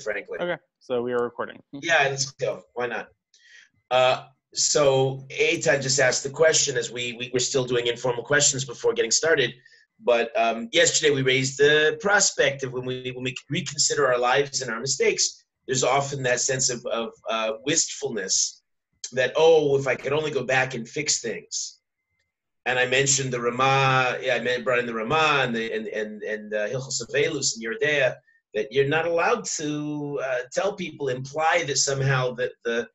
frankly. Okay, so we are recording. Yeah, let's go. Why not? So Eitan just asked the question as we're still doing informal questions before getting started. But yesterday we raised the prospect of when we reconsider our lives and our mistakes, there's often that sense of wistfulness that, oh, if I could only go back and fix things. And I mentioned the Ramah. Yeah, I brought in the Ramah and Hilchos Avelus and Yerdea, that you're not allowed to tell people, imply that somehow that the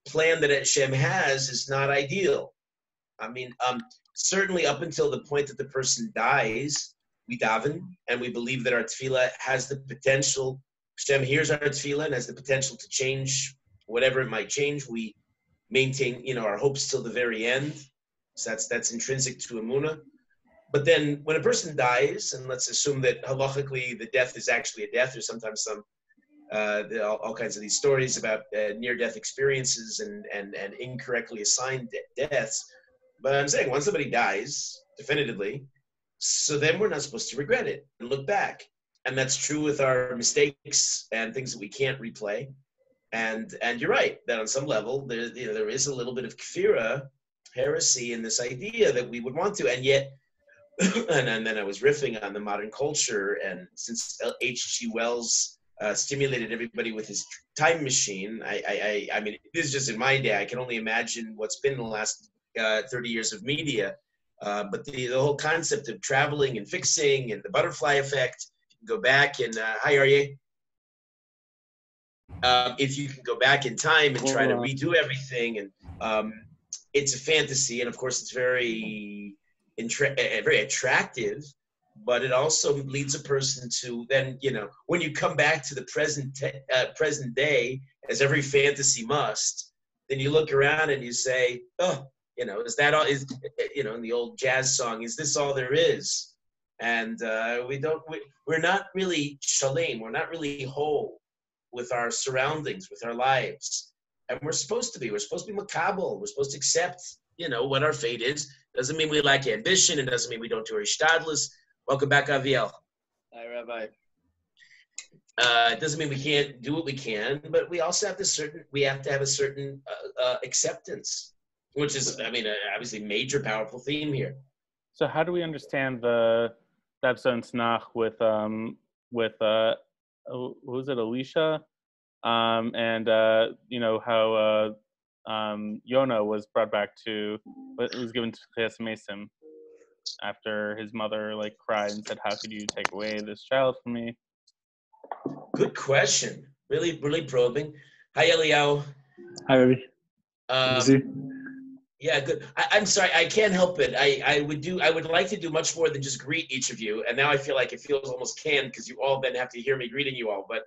plan that Hashem has is not ideal. I mean, certainly up until the point that the person dies, we daven and we believe that our tefillah has the potential. Hashem hears our tefillah and has the potential to change whatever it might change. We maintain, our hopes till the very end. So that's intrinsic to Emunah. But then when a person dies, and let's assume that halachically the death is actually a death, or sometimes there are all kinds of these stories about near-death experiences and incorrectly assigned deaths. But I'm saying once somebody dies, definitively, so then we're not supposed to regret it and look back. And that's true with our mistakes and things that we can't replay. And you're right, that on some level, there is a little bit of kfira, heresy in this idea that we would want to, and yet, and then I was riffing on the modern culture, and since H.G. Wells stimulated everybody with his time machine, I mean, this is just in my day, I can only imagine what's been in the last 30 years of media, but the whole concept of traveling and fixing and the butterfly effect, you can go back and, hi, are you? If you can go back in time and try to redo everything, and it's a fantasy, and of course it's very attractive, but it also leads a person to then, when you come back to the present day, as every fantasy must, then you look around and you say, oh, is that all? Is in the old jazz song, is this all there is? And we're not really shalem, we're not really whole with our surroundings, with our lives. And we're supposed to be makabel. We're supposed to accept, what our fate is. Doesn't mean we lack ambition. It doesn't mean we don't do our ishtadlus. Welcome back, Aviel. Hi, Rabbi. It doesn't mean we can't do what we can, but we also have to have a certain acceptance, which is, obviously major, powerful theme here. So how do we understand the episode in Tanakh with who's it, Elisha? And how Yonah was brought back was given to Chias Mesim after his mother cried and said, how could you take away this child from me? Good question. Really, really probing. Hi, Eliyahu. Hi, Rabbi. Yeah, good. I'm sorry, I can't help it. I would like to do much more than just greet each of you, and now I feel like it feels almost canned because you all then have to hear me greeting you all. But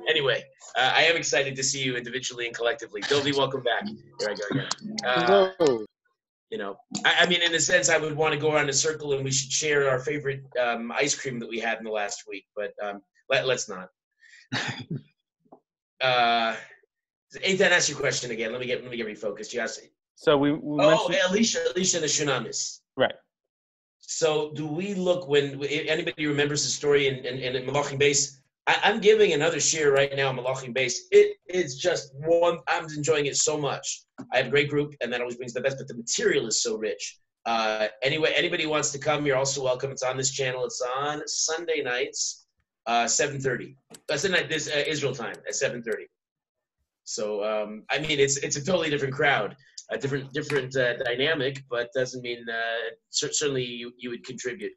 anyway, I am excited to see you individually and collectively. Dovi, welcome back. Here I go again. I mean, in a sense, I would want to go around a circle and we should share our favorite ice cream that we had in the last week, but let's not. Eitan, ask your question again. Let me get refocused. You asked. So we mentioned... Elisha the Shunamis. Right. So do we look if anybody remembers the story in Malachim Beis? I'm giving another shiur right now in Malachim Beis. It is just one. I'm enjoying it so much. I have a great group, and that always brings the best. But the material is so rich. Anyway, anybody who wants to come, you're also welcome. It's on this channel. It's on Sunday nights, 7:30. That's this Israel time at 7:30. So I mean, it's a totally different crowd, a different dynamic, but doesn't mean certainly you would contribute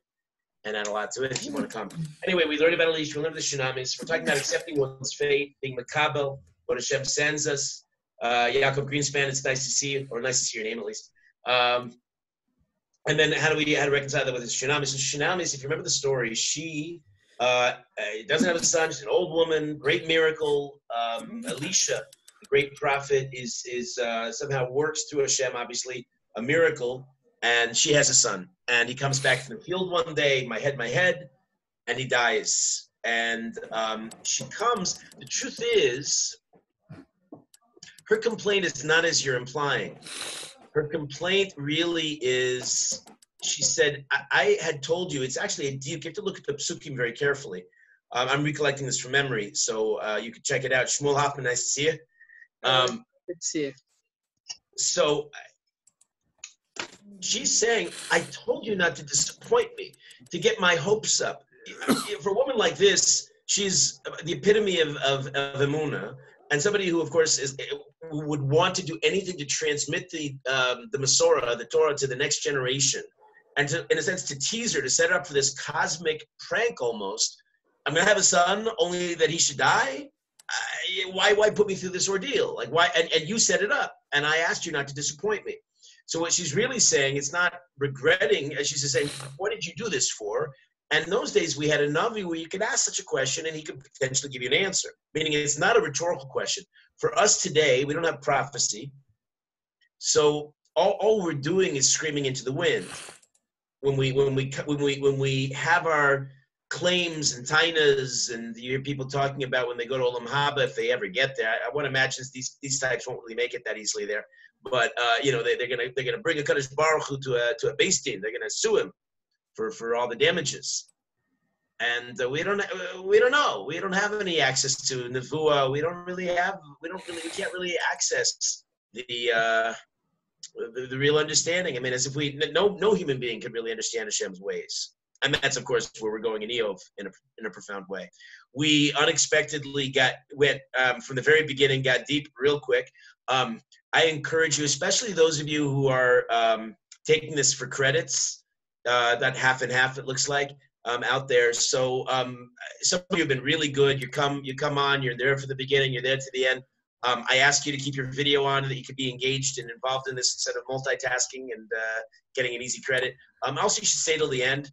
and add a lot to it if you want to come. Anyway, we learned about Elisha, we learned the Shunamis. We're talking about accepting one's fate, being makabel, what Hashem sends us. Yaakov Greenspan, it's nice to see you, or nice to see your name at least. And then how do we reconcile that with the Shunamis? So Shunamis, if you remember the story, she doesn't have a son. She's an old woman. Great miracle. Elisha, the great prophet, is somehow works through Hashem. Obviously, a miracle, and she has a son. And he comes back to the field one day. My head, and he dies. And she comes. The truth is, her complaint is not as you're implying. Her complaint really is, she said, I had told you, it's actually a deep, you have to look at the psukim very carefully. I'm recollecting this from memory, so you can check it out. Shmuel Hoffman, nice to see you. Good to see you. So she's saying, I told you not to disappoint me, to get my hopes up. For a woman like this, she's the epitome of Emunah, and somebody who, of course, would want to do anything to transmit the Masorah, the Torah, to the next generation, and to, in a sense, to tease her, to set her up for this cosmic prank almost. I'm going to have a son, only that he should die? Why put me through this ordeal? Like, why? And you set it up, and I asked you not to disappoint me. So what she's really saying, it's not regretting, as she's saying, what did you do this for? And in those days, we had a Navi where you could ask such a question and he could potentially give you an answer, meaning it's not a rhetorical question. For us today, we don't have prophecy. So all we're doing is screaming into the wind. When we have our claims and tainas, and you hear people talking about when they go to Olam Haba, if they ever get there, I want to imagine these types won't really make it that easily there. But they're gonna bring a Kadosh Baruch Hu to a beis din. They're gonna sue him for all the damages, and we don't know. We don't have any access to nevuah. We can't really access the real understanding. I mean, as if no human being could really understand Hashem's ways. And that's, of course, where we're going in Iyov in a profound way. We unexpectedly went from the very beginning, got deep real quick. I encourage you, especially those of you who are taking this for credits, that half and half, it looks like, out there. So some of you have been really good. You come on, you're there for the beginning, you're there to the end. I ask you to keep your video on so that you can be engaged and involved in this instead of multitasking and getting an easy credit. Also, you should stay till the end.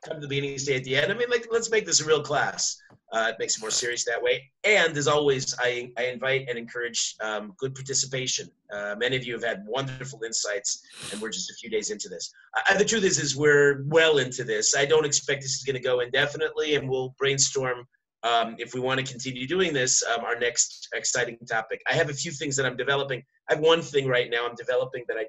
Come to the beginning, stay at the end. I mean, let's make this a real class. It makes it more serious that way. And as always, I invite and encourage good participation. Many of you have had wonderful insights, and we're just a few days into this. The truth is we're well into this. I don't expect this is going to go indefinitely, and we'll brainstorm if we want to continue doing this, our next exciting topic. I have a few things that I'm developing. I have one thing right now I'm developing that I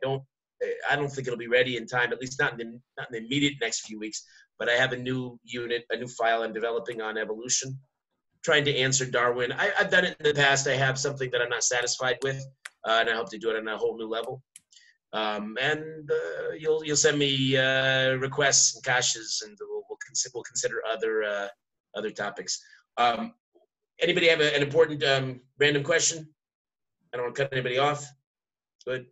don't think it'll be ready in time, at least not in the immediate next few weeks. But I have a new unit, a new file I'm developing on evolution, trying to answer Darwin. I've done it in the past. I have something that I'm not satisfied with, and I hope to do it on a whole new level. You'll send me requests and caches, and we'll consider other topics. Anybody have an important random question? I don't want to cut anybody off. Good.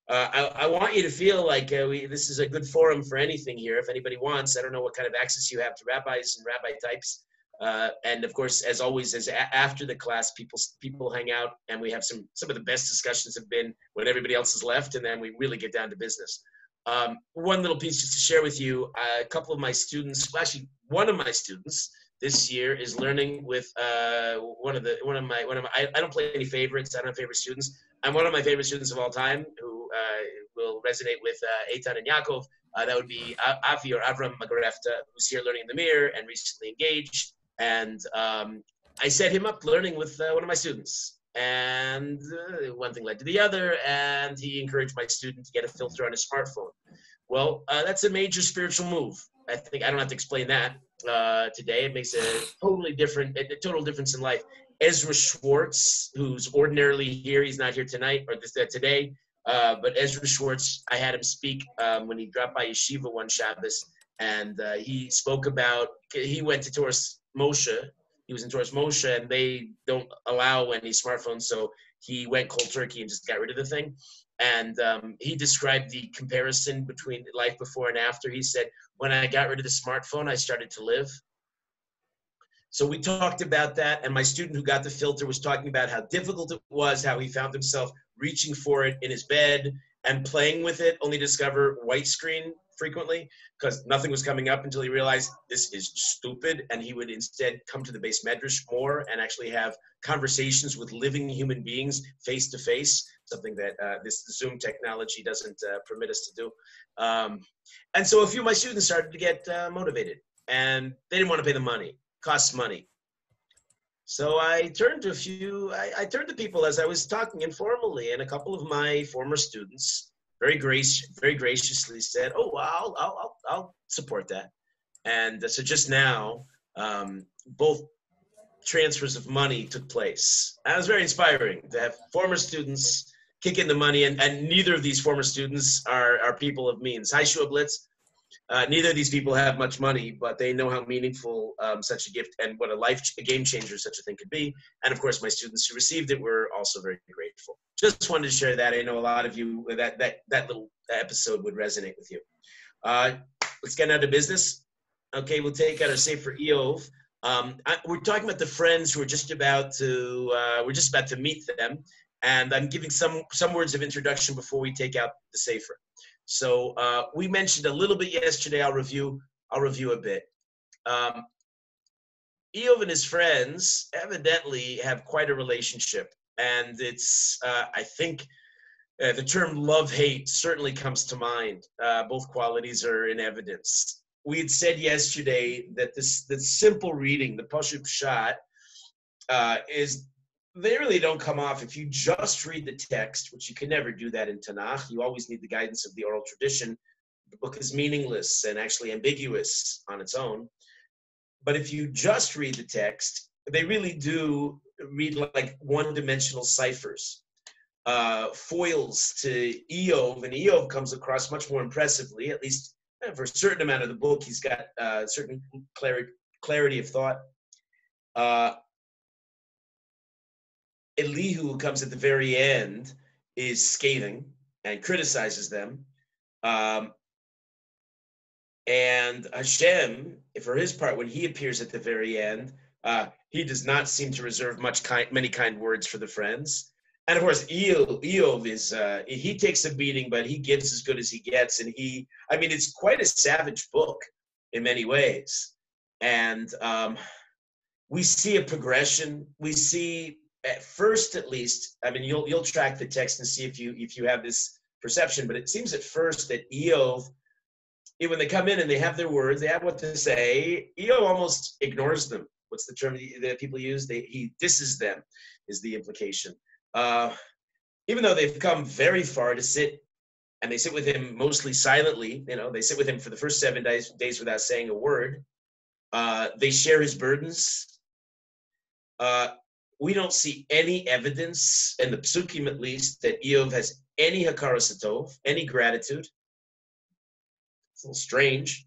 I want you to feel like this is a good forum for anything here. If anybody wants, I don't know what kind of access you have to rabbis and rabbi types. And of course, as always, after the class, people hang out, and we have some of the best discussions have been when everybody else has left, and then we really get down to business. One little piece just to share with you. A couple of my students, well, actually, one of my students this year is learning with one of my. I don't play any favorites. I don't have favorite students. I'm one of my favorite students of all time who will resonate with Eitan and Yaakov. That would be Avi or Avram Magarefta, who's here learning in the Mir and recently engaged. And I set him up learning with one of my students. And one thing led to the other, and he encouraged my student to get a filter on his smartphone. Well, that's a major spiritual move. I think I don't have to explain that today. It makes a total difference in life. Ezra Schwartz, who's ordinarily here, he's not here tonight or today, but Ezra Schwartz, I had him speak when he dropped by Yeshiva one Shabbos, and he spoke about, he went to Torah's Moshe, he was in Torah's Moshe, and they don't allow any smartphones, so he went cold turkey and just got rid of the thing. And he described the comparison between life before and after. He said, when I got rid of the smartphone, I started to live. So we talked about that, and my student who got the filter was talking about how difficult it was, how he found himself reaching for it in his bed and playing with it, only to discover white screen frequently because nothing was coming up until he realized this is stupid, and he would instead come to the beis medrash more and actually have conversations with living human beings face to face, something that this Zoom technology doesn't permit us to do. And so a few of my students started to get motivated, and they didn't want to pay the money. Costs money. So I turned to people as I was talking informally, and a couple of my former students very graciously said, "Oh, I'll support that." And so just now, both transfers of money took place. That was very inspiring to have former students kick in the money, and neither of these former students are people of means. Hi, Shiur Blitz. Neither of these people have much money, but they know how meaningful such a gift and what a game changer such a thing could be. And of course, my students who received it were also very grateful. Just wanted to share that. I know a lot of you, that little episode would resonate with you. Let's get out of business. Okay, we'll take out our Sefer Iyov. We're talking about the friends who are just about to, meet them. And I'm giving some words of introduction before we take out the Sefer. So we mentioned a little bit yesterday. I'll review a bit. Iyov and his friends evidently have quite a relationship, and it's I think the term love-hate certainly comes to mind. Both qualities are in evidence. We had said yesterday that the simple reading, the Pashut Pshat, is. They really don't come off if you just read the text, which you can never do that in Tanakh. You always need the guidance of the oral tradition. The book is meaningless and actually ambiguous on its own. But if you just read the text, they really do read like one-dimensional ciphers, foils to Iyov, and Iyov comes across much more impressively, at least for a certain amount of the book. He's got certain clarity of thought. Elihu, who comes at the very end, is scathing and criticizes them. And Hashem, for his part, when he appears at the very end, he does not seem to reserve many kind words for the friends. And of course, Iyov is, he takes a beating, but he gives as good as he gets. And it's quite a savage book in many ways. And we see a progression. We see, at first, at least, you'll track the text and see if you have this perception, but it seems at first that Iyov, when they come in and they have their words, they have what to say, Iyov almost ignores them. What's the term that people use? He disses them, is the implication. Even though they've come very far to sit, and they sit with him mostly silently, they sit with him for the first 7 days without saying a word. They share his burdens. We don't see any evidence, in the Psukim at least, that Iyov has any hakaras hatov, any gratitude. It's a little strange.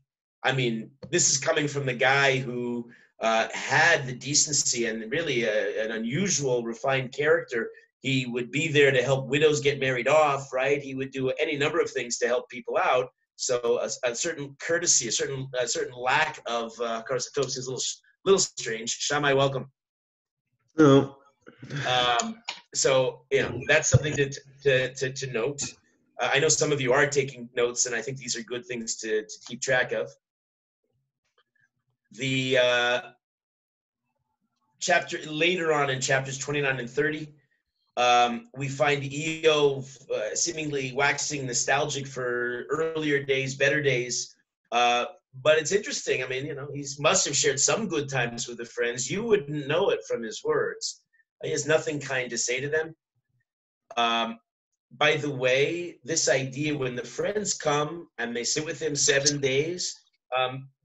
This is coming from the guy who had the decency and really an unusual, refined character. He would be there to help widows get married off, right? He would do any number of things to help people out. So a certain courtesy, a certain lack of hakaras hatov seems a little strange. Shammai, welcome. No. So that's something to note. I know some of you are taking notes, and I think these are good things to keep track of. The chapter later on in chapters 29 and 30, we find Iyov seemingly waxing nostalgic for earlier days, better days. But it's interesting. He must have shared some good times with the friends. You wouldn't know it from his words. He has nothing kind to say to them. By the way, this idea, when the friends come and they sit with him 7 days,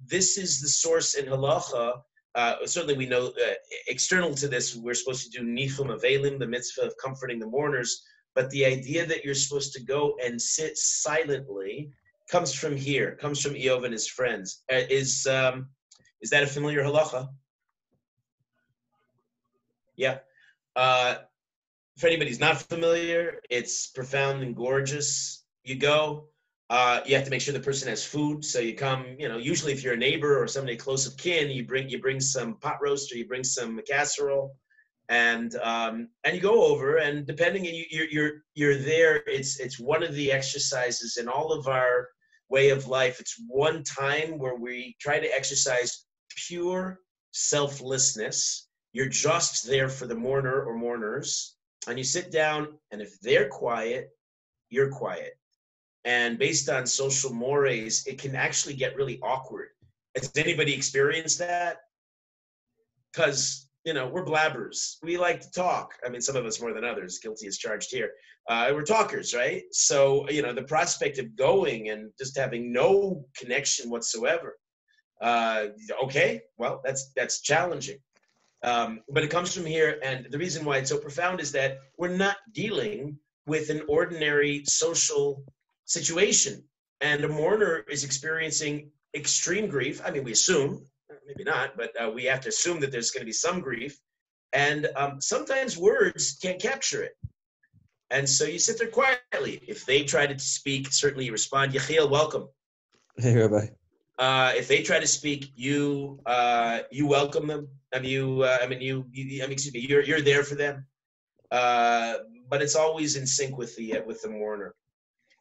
this is the source in halacha. Certainly we know external to this, we're supposed to do nichum avelim, the mitzvah of comforting the mourners. But the idea that you're supposed to go and sit silently comes from here, comes from Iyov and his friends. Is that a familiar halacha? Yeah. For anybody who's not familiar, it's profound and gorgeous. You go, you have to make sure the person has food. So you come, usually if you're a neighbor or somebody close of kin, you bring some pot roast or you bring some casserole, and you go over, and depending, you're there. It's one of the exercises in all of our way of life. It's one time where we try to exercise pure selflessness. You're just there for the mourner or mourners, and you sit down, and if they're quiet, you're quiet. And based on social mores, it can actually get really awkward. Has anybody experienced that? Because, we're blabbers. We like to talk. Some of us more than others, guilty as charged here. We're talkers, right? So, the prospect of going and just having no connection whatsoever, Okay, well, that's challenging. But it comes from here, and the reason why it's so profound is that we're not dealing with an ordinary social situation, and a mourner is experiencing extreme grief. I mean, we assume, maybe not, but we have to assume that there's going to be some grief, and sometimes words can't capture it. And so you sit there quietly. If they try to speak, certainly you respond, Yechiel, welcome. Hey, Rabbi. If they try to speak, you welcome them. Excuse me, you're there for them. But it's always in sync with the mourner.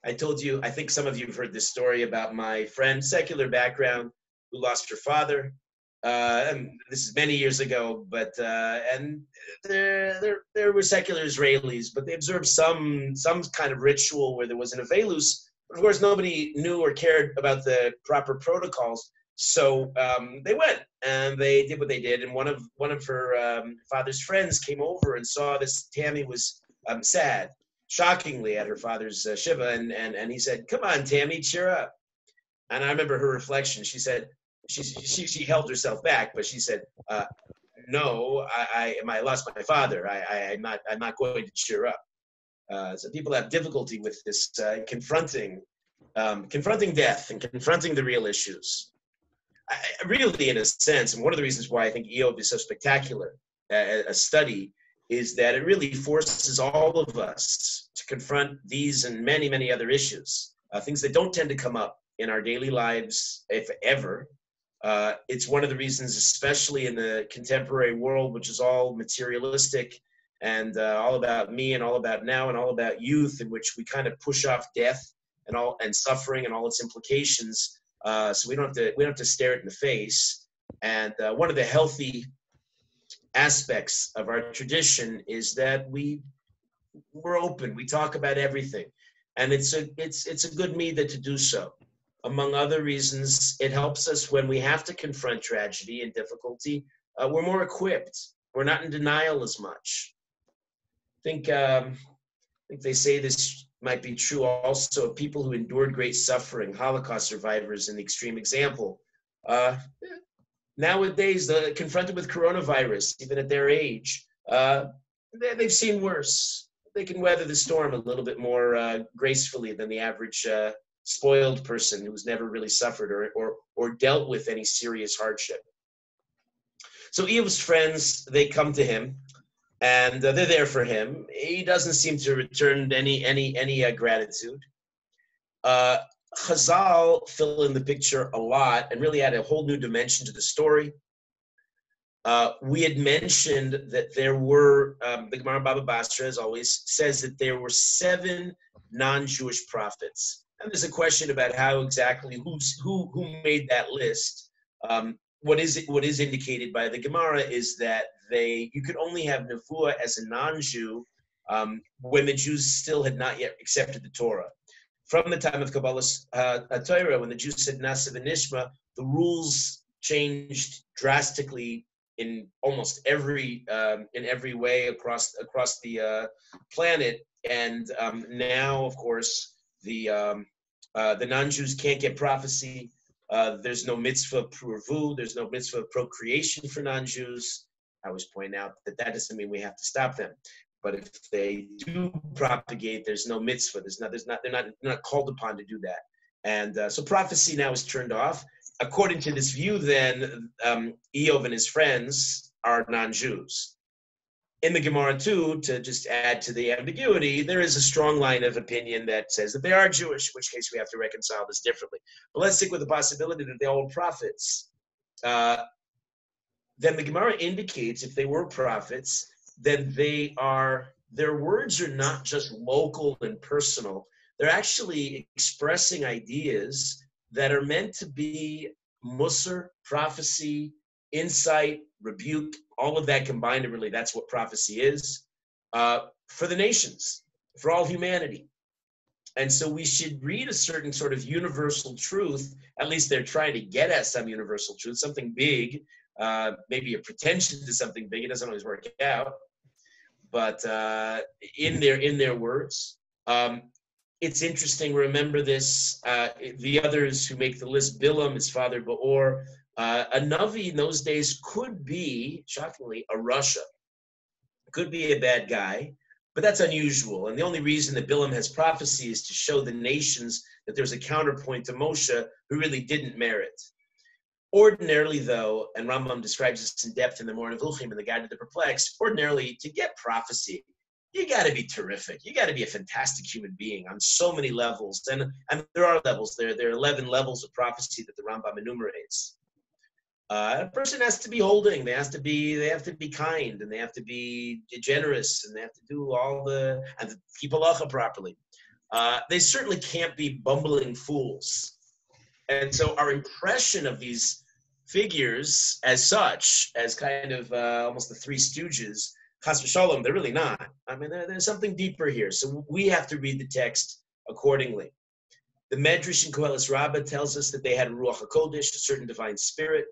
I told you, I think some of you have heard this story about my friend, secular background, who lost her father. And this is many years ago, but and there were secular Israelis, but they observed some kind of ritual where there was an avelus. But of course, nobody knew or cared about the proper protocols, so they went and they did what they did. And one of her father's friends came over and saw this. Tammy was sad, shockingly, at her father's shiva, and he said, "Come on, Tammy, cheer up." And I remember her reflection. She said, she held herself back, but she said, "No, I lost my father. I'm not going to cheer up." So people have difficulty with this confronting death and confronting the real issues. Really, in a sense, and one of the reasons why I think Iyov is so spectacular a study is that it really forces all of us to confront these and many, many other issues, things that don't tend to come up in our daily lives, if ever. It's one of the reasons, especially in the contemporary world, which is all materialistic and all about me and all about now and all about youth, in which we kind of push off death and suffering and all its implications, so we don't have to stare it in the face. And one of the healthy aspects of our tradition is that we're open. We talk about everything, and it's a good midah to do so. Among other reasons, it helps us when we have to confront tragedy and difficulty. We're more equipped. We're not in denial as much. I think they say this might be true also of people who endured great suffering, Holocaust survivors, an extreme example. Nowadays, confronted with coronavirus, even at their age, they've seen worse. They can weather the storm a little bit more gracefully than the average spoiled person who's never really suffered or dealt with any serious hardship. So Iyov's friends, they come to him, and they're there for him. He doesn't seem to return any gratitude. Chazal fill in the picture a lot and really add a whole new dimension to the story. We had mentioned that there were, the Gemara Baba Basra, as always, says that there were 7 non-Jewish prophets. And there's a question about how exactly who made that list. What is indicated by the Gemara is that you could only have Nevuah as a non-Jew when the Jews still had not yet accepted the Torah. From the time of Kabbalah's Torah, when the Jews said Nasa v'Nishma, the rules changed drastically in almost every way across the planet. And now, of course, the non-Jews can't get prophecy. There's no mitzvah pruvu. There's no mitzvah of procreation for non-Jews. I always point out that doesn't mean we have to stop them. But if they do propagate, there's no mitzvah. They're not called upon to do that. And so prophecy now is turned off. According to this view, then, Iyov and his friends are non-Jews. In the Gemara, too, to just add to the ambiguity, there is a strong line of opinion that says that they are Jewish, in which case we have to reconcile this differently. But let's stick with the possibility that they are all prophets. Then the Gemara indicates if they were prophets, then their words are not just local and personal. They're actually expressing ideas that are meant to be musar, prophecy, insight, rebuke, all of that combined, and really that's what prophecy is, for the nations, for all humanity. And so we should read a certain sort of universal truth, at least they're trying to get at some universal truth, something big, maybe a pretension to something big. It doesn't always work out, but in their words. It's interesting, remember this, the others who make the list, Bilam, his father Beor, A Navi in those days could be, shockingly, a Russia. Could be a bad guy, but that's unusual. And the only reason that Bilam has prophecy is to show the nations that there's a counterpoint to Moshe who really didn't merit. Ordinarily, though, and Rambam describes this in depth in the Moreh Nevuchim and the Guide to the Perplexed, ordinarily, to get prophecy, you got to be terrific. You got to be a fantastic human being on so many levels. And there are levels. There are 11 levels of prophecy that the Rambam enumerates. A person has to be holding. They have to be kind, and they have to be generous, and they have to do and keep halacha properly. They certainly can't be bumbling fools. And so our impression of these figures as such, as kind of almost the Three Stooges, Chas v'shalom, they're really not. I mean, there's something deeper here. So we have to read the text accordingly. The Medrash in Koheles Rabbah tells us that they had Ruach HaKodesh, a certain divine spirit.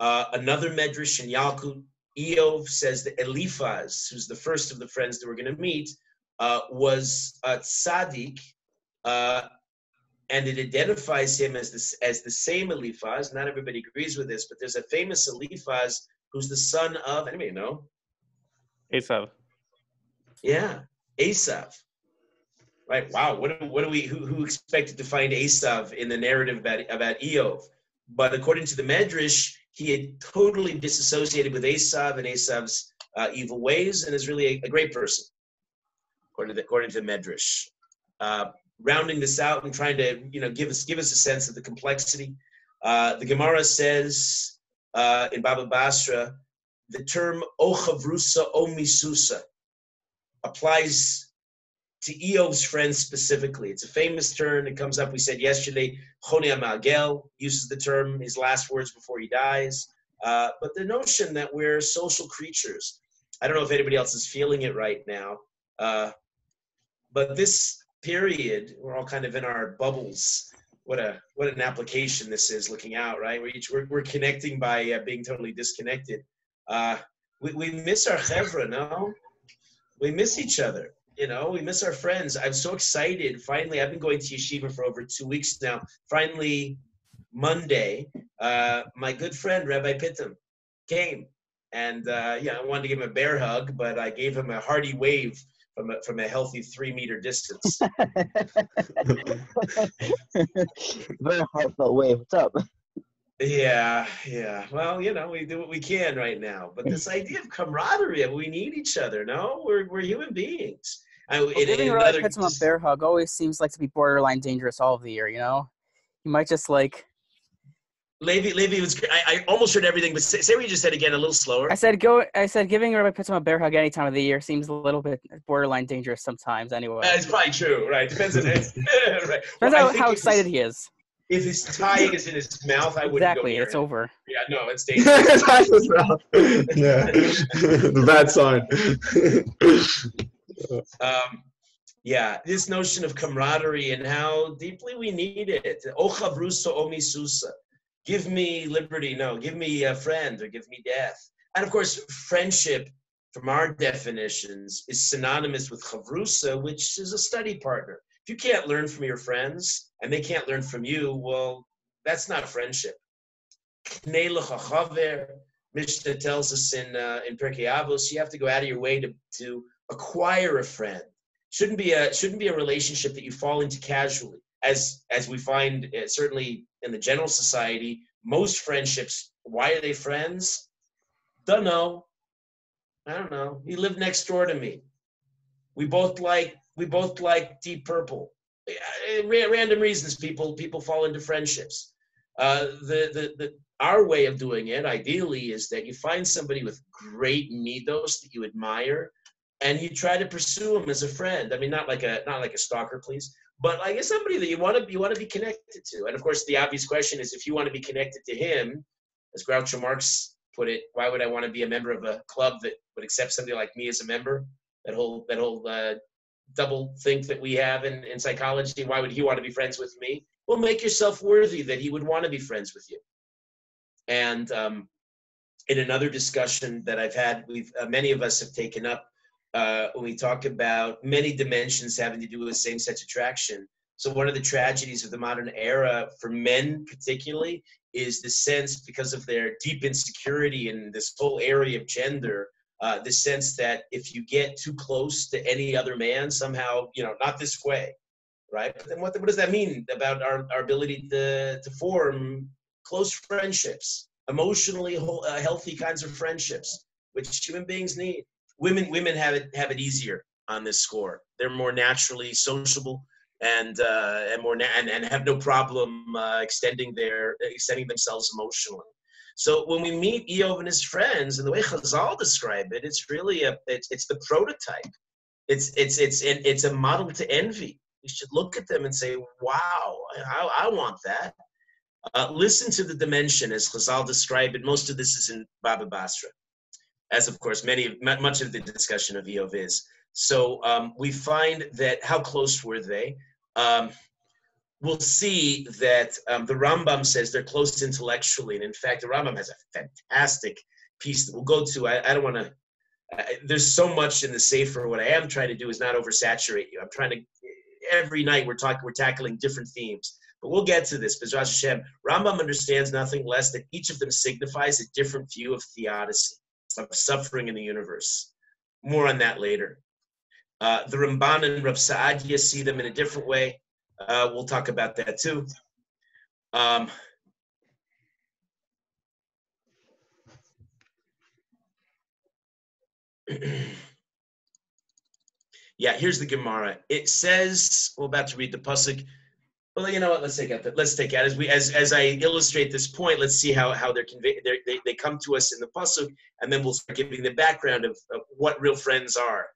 Another Medrash in Yalkut, Iyov, says that Eliphaz, who's the first of the friends that we're going to meet, was a tzaddik, and it identifies him as the same Eliphaz. Not everybody agrees with this, but there's a famous Eliphaz who's the son of, anybody know? Esav. Yeah, Esav. Right, wow, who expected to find Esav in the narrative about Iyov? But according to the Medrash, he had totally disassociated with Esav and Esav's evil ways, and is really a great person, according to the Medrash. Rounding this out and trying to give us a sense of the complexity. The Gemara says in Baba Basra, the term O Chavrusa O Misusa applies to Iyov's friends specifically. It's a famous term. It comes up, we said yesterday, Choni HaMa'agel uses the term, his last words before he dies. But the notion that we're social creatures, I don't know if anybody else is feeling it right now, but this period, we're all kind of in our bubbles. What an application this is, looking out, right? We're connecting by being totally disconnected. We miss our chevra, no? We miss each other. We miss our friends. I'm so excited. Finally, I've been going to yeshiva for over 2 weeks now. Finally, Monday, my good friend, Rabbi Pittam, came. And I wanted to give him a bear hug, but I gave him a hearty wave from a healthy 3-meter distance. Very heartfelt wave. What's up? Yeah. Well, we do what we can right now. But this idea of camaraderie, we need each other, no? We're human beings. Giving Rabbi Pittam a bear hug always seems like to be borderline dangerous all of the year, You might just like... Levi was great. I almost heard everything, but say what you just said again, a little slower. I said giving Rabbi Pittam a bear hug any time of the year seems a little bit borderline dangerous sometimes anyway. It's probably true, right? Depends on it. Right. Depends how excited he is. If his tie is in his mouth, I wouldn't go near it's him. Over. Yeah, no, it's dangerous. Yeah, the bad sign. This notion of camaraderie and how deeply we need it. O chavrusa o misusa. Give me liberty, no. Give me a friend or give me death. And of course, friendship, from our definitions, is synonymous with chavrusa, which is a study partner. If you can't learn from your friends and they can't learn from you, well, that's not friendship. Knei lecha chaver, Mishnah tells us in Pirkei Avos, you have to go out of your way to acquire a friend. Shouldn't be a relationship that you fall into casually. As we find, certainly in the general society, most friendships, why are they friends? Don't know. I don't know. He lived next door to me. We both like Deep Purple. Random reasons people fall into friendships. Our way of doing it, ideally, is that you find somebody with great midos that you admire, and you try to pursue him as a friend. I mean, not like a stalker, please, but like somebody that you want to be connected to. And of course, the obvious question is, if you want to be connected to him, as Groucho Marx put it, why would I want to be a member of a club that would accept somebody like me as a member? That whole double think that we have in psychology. Why would he want to be friends with me? Well, make yourself worthy that he would want to be friends with you. And in another discussion that I've had, many of us have taken up when we talk about many dimensions having to do with same-sex attraction. So one of the tragedies of the modern era for men particularly is the sense, because of their deep insecurity in this whole area of gender, the sense that if you get too close to any other man, somehow, not this way, right? But then what does that mean about our ability to form close friendships, emotionally healthy kinds of friendships, which human beings need? Women have it easier on this score. They're more naturally sociable and have no problem extending themselves emotionally. So when we meet Iyov and his friends, and the way Chazal describe it, it's really it's the prototype. It's a model to envy. You should look at them and say, "Wow, I want that." Listen to the dimension as Chazal described it. Most of this is in Baba Basra, as of course much of the discussion of Iyov is. So we find that how close were they? We'll see that the Rambam says they're close intellectually, and in fact, the Rambam has a fantastic piece that we'll go to. I don't want to. There's so much in the Sefer. What I am trying to do is not oversaturate you. I'm trying to. Every night we're tackling different themes, but we'll get to this. B'ezras Hashem, Rambam understands nothing less that each of them signifies a different view of theodicy, of suffering in the universe. More on that later. The Ramban and Rav Saadia see them in a different way. We'll talk about that too. Yeah, here's the Gemara. It says, we're about to read the pasuk. Well, you know what? Let's take out as I illustrate this point. Let's see how they come to us in the pasuk, and then we'll start giving the background of what real friends are.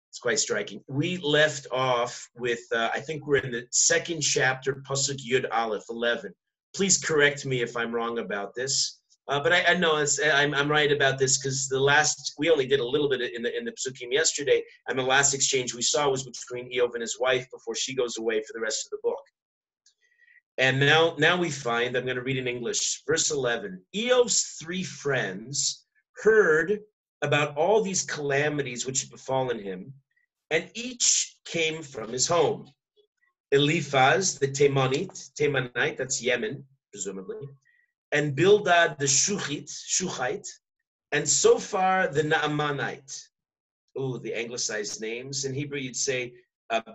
It's quite striking. We left off with, I think we're in the second chapter, Pasuk Yud Aleph 11. Please correct me if I'm wrong about this. But I know I'm right about this because we only did a little bit in the Psukim yesterday, and the last exchange we saw was between Iyov and his wife before she goes away for the rest of the book. And now we find, I'm going to read in English, verse 11. Iyov's 3 friends heard about all these calamities which had befallen him, and each came from his home. Eliphaz, the Temanite, that's Yemen, presumably, and Bildad, the Shuchite, and Sophar, the Naamanite. Oh, the anglicized names. In Hebrew, you'd say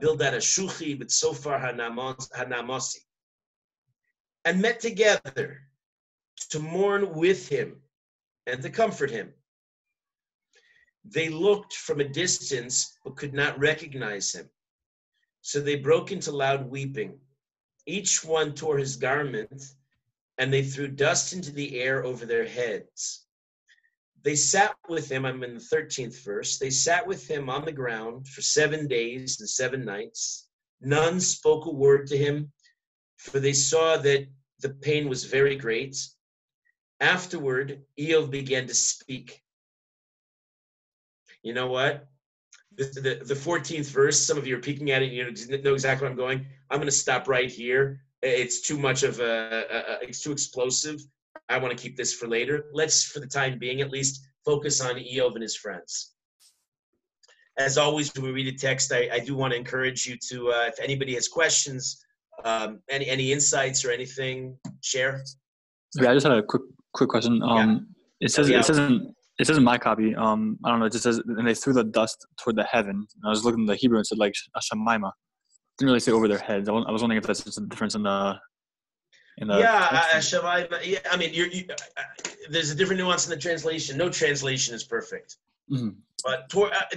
Bildad HaShuchi, but Sophar HaNamosi. And met together to mourn with him and to comfort him. They looked from a distance, but could not recognize him. So they broke into loud weeping. Each one tore his garment, and they threw dust into the air over their heads. They sat with him, I'm in the 13th verse, they sat with him on the ground for 7 days and 7 nights. None spoke a word to him, for they saw that the pain was very great. Afterward, Iyov began to speak. You know what? The 14th verse, some of you are peeking at it, you know exactly where I'm going. I'm going to stop right here. It's too much of it's too explosive. I want to keep this for later. Let's, for the time being at least, focus on Iyov and his friends. As always, when we read a text, I do want to encourage you to, if anybody has questions, any insights or anything, share. Yeah, I just had a quick question. It says in my copy, I don't know, it just says, and they threw the dust toward the heaven. And I was looking at the Hebrew and it said like Shemaima. Didn't really say over their heads. I was wondering if that's just a difference in the Shemaima. Yeah, I mean, there's a different nuance in the translation. No translation is perfect. Mm-hmm. But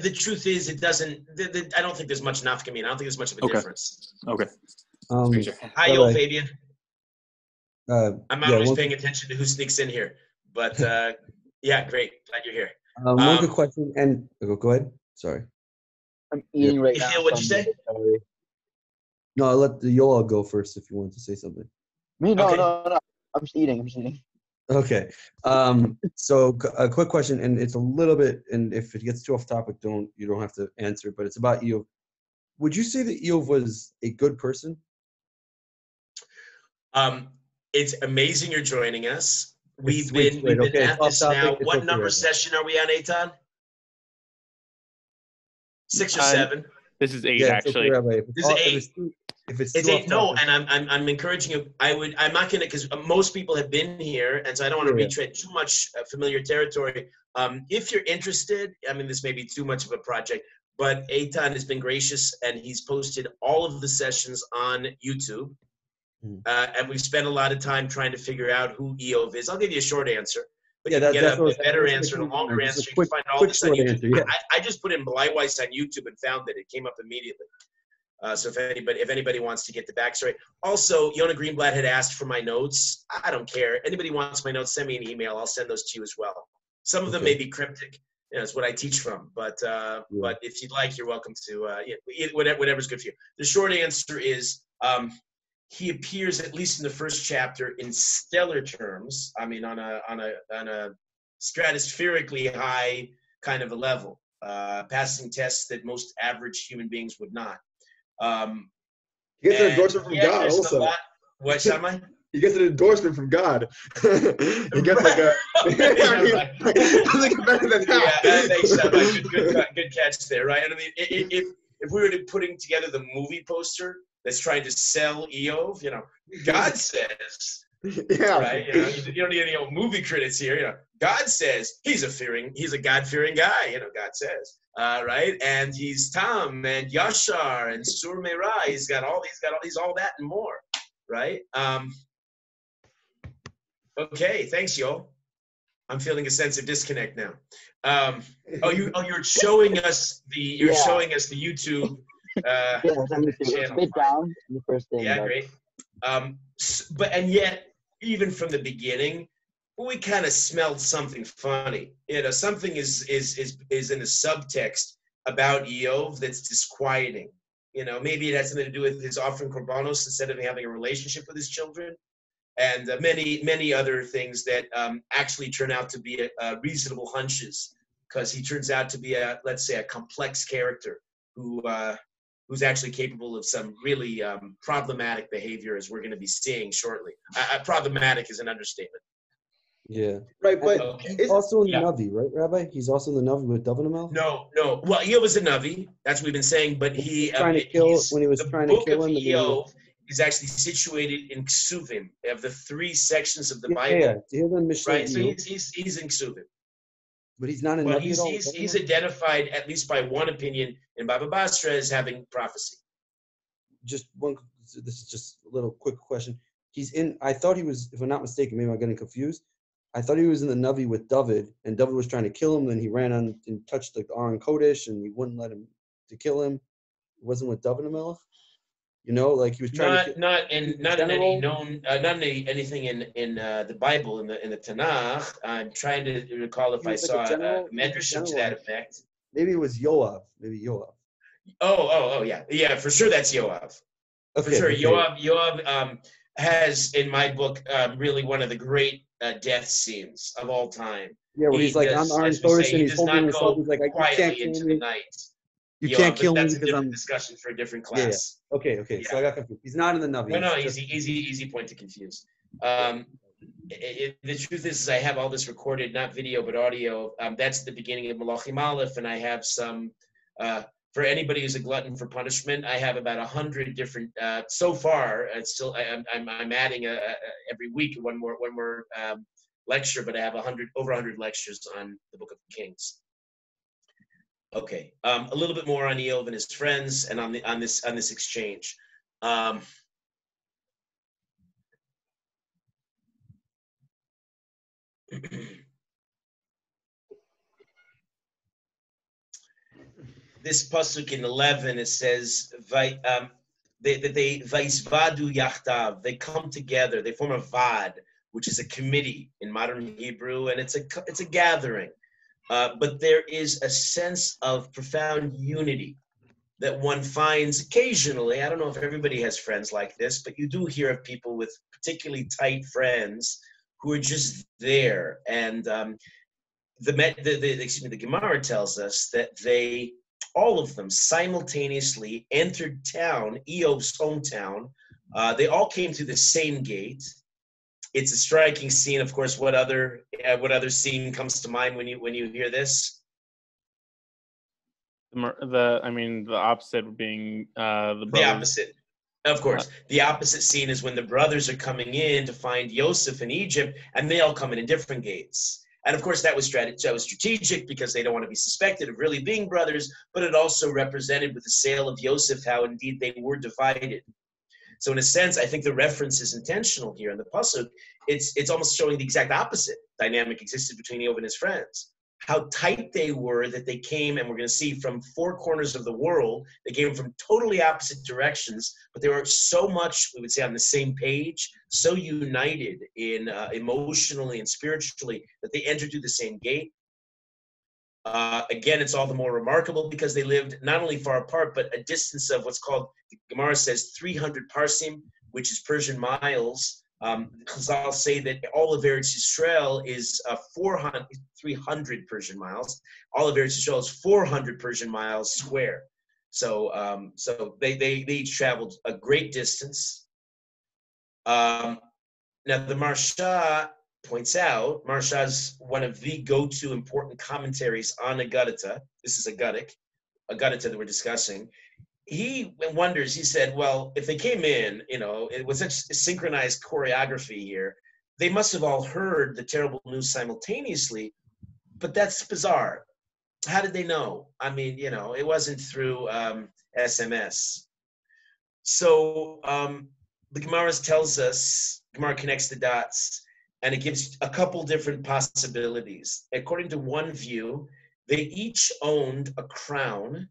the truth is, it doesn't. I don't think there's much nafkamina. I don't think there's much of a difference. Okay. Hi, yo, Fabian. I'm not always paying attention to who sneaks in here, but yeah, great. Glad you're here. One good question, and go ahead. Sorry. I'm eating right now. What'd you say? No, I'll let the Yoel go first if you want to say something. Me? No, Okay. no. I'm just eating. Okay. So a quick question, and it's a little bit, and if it gets too off topic, you don't have to answer, but it's about Iyov. Would you say that Iyov was a good person? It's amazing you're joining us. We've been at this now. What number session are we on, Eitan? 6 or 7? This is 8, actually. This is 8. If it's It's too a, off no, topic. and I'm encouraging you. I'm not gonna, because most people have been here, and so I don't want to Yeah. retread too much familiar territory. If you're interested, I mean, this may be too much of a project, but Eitan has been gracious, and he's posted all of the sessions on YouTube. And we've spent a lot of time trying to figure out who Iyov is. I'll give you a short answer, but you can get a better answer and a longer answer. You can find all this on YouTube. Answer, yeah. I just put in Bleiweiss on YouTube and found that it came up immediately. So if anybody wants to get the backstory. Also, Yonah Greenblatt had asked for my notes. I don't care. Anybody wants my notes, send me an email. I'll send those to you as well. Some of them may be cryptic. It's what I teach from. But if you'd like, you're welcome to whatever's good for you. The short answer is he appears, at least in the first chapter, in stellar terms. I mean, on a stratospherically high kind of a level, passing tests that most average human beings would not. He gets an endorsement from God also. What, Shamai? He gets an endorsement from God. He gets like a. Better than that. Yeah, thanks, Shamai. Good catch there, right? And I mean, if we were putting together the movie poster that's trying to sell Iyov, God says. Yeah. Right. You don't need any old movie critics here. God says he's a God-fearing guy. God says. Right. And he's Tam and Yashar and Sur Meirah. He's got all that and more. Right. Okay. Thanks, yo. I'm feeling a sense of disconnect now. You're showing us the YouTube. It's a bit down in the first thing. Yeah, great. And yet, even from the beginning, we kind of smelled something funny. Something is in the subtext about Iyov that's disquieting. Maybe it has something to do with his offering korbanos instead of having a relationship with his children, and many other things that actually turn out to be reasonable hunches, because he turns out to be let's say a complex character who's actually capable of some really problematic behavior, as we're going to be seeing shortly. Problematic is an understatement. Yeah. Right, but he's also in the Navi, right, Rabbi? He's also in the Navi with David Amel? No. Well, Iyov was a Navi. That's what we've been saying. But when he was trying to kill him, Iyov is actually situated in Ksuvim. They have the 3 sections of the Bible. Yeah. Right. So he's in Ksuvim. But he's not in Navi at all. He's identified, at least by one opinion, in Baba Basra as having prophecy. This is just a little quick question. I thought he was, if I'm not mistaken, maybe I'm getting confused. I thought he was in the Navi with David, and David was trying to kill him. Then he ran on and touched the Aron Kodesh, and he wouldn't let him to kill him. It wasn't with David Amelech. Like he was trying not in anything in the Bible in the Tanakh. I'm trying to recall if I saw a medrash to that effect. Maybe it was Yoav. Oh yeah, for sure that's Yoav. For sure, okay. Yoav has in my book really one of the great death scenes of all time. Yeah, where he's like on Aron Kodesh and he's holding himself. He's like, I can't into the night. You can't kill me because I'm discussion for a different class. Yeah. Okay. Yeah. So I got confused. He's not in the Navi. No, easy point to confuse. The truth is I have all this recorded, not video but audio. That's the beginning of Malachim Aleph, and I have some. For anybody who's a glutton for punishment, I have about 100 different. So far, I'm adding every week one more lecture, but I have over 100 lectures on the Book of Kings. Okay, a little bit more on Iyov and his friends, and on this exchange. This pasuk in 11, it says, they vaisvadu yachtav. They come together. They form a vad, which is a committee in modern Hebrew, and it's a gathering. But there is a sense of profound unity that one finds occasionally. I don't know if everybody has friends like this, but you do hear of people with particularly tight friends who are just there. And the Gemara tells us that all of them simultaneously entered town, Iyov's hometown. They all came through the same gate. It's a striking scene. Of course, what other scene comes to mind when you hear this? The opposite being the brothers. The opposite. Of course, the opposite scene is when the brothers are coming in to find Yosef in Egypt, and they all come in different gates. And of course, that was strategic because they don't want to be suspected of really being brothers, but it also represented with the sale of Yosef how indeed they were divided. So in a sense, I think the reference is intentional here in the pasuk. It's almost showing the exact opposite dynamic existed between Iyov and his friends. How tight they were that they came, and we're going to see from four corners of the world, they came from totally opposite directions, but they were so much, we would say, on the same page, so united in emotionally and spiritually that they entered through the same gate. Again, it's all the more remarkable because they lived not only far apart, but a distance of what's called, the Gemara says, 300 parsim, which is Persian miles. Chazal say that all of Eretz Yisrael is 300 Persian miles. All of Eretz Yisrael is 400 Persian miles square. So they each traveled a great distance. Now the Marsha points out, Marsha is one of the go-to important commentaries on a Gadita. This is a Gadita that we're discussing. He wonders, he said, well, if they came in, it was such synchronized choreography here, they must have all heard the terrible news simultaneously, but that's bizarre. How did they know? I mean, it wasn't through SMS. So the Gemara tells us, Gemara connects the dots, and it gives a couple different possibilities. According to one view, they each owned a crown,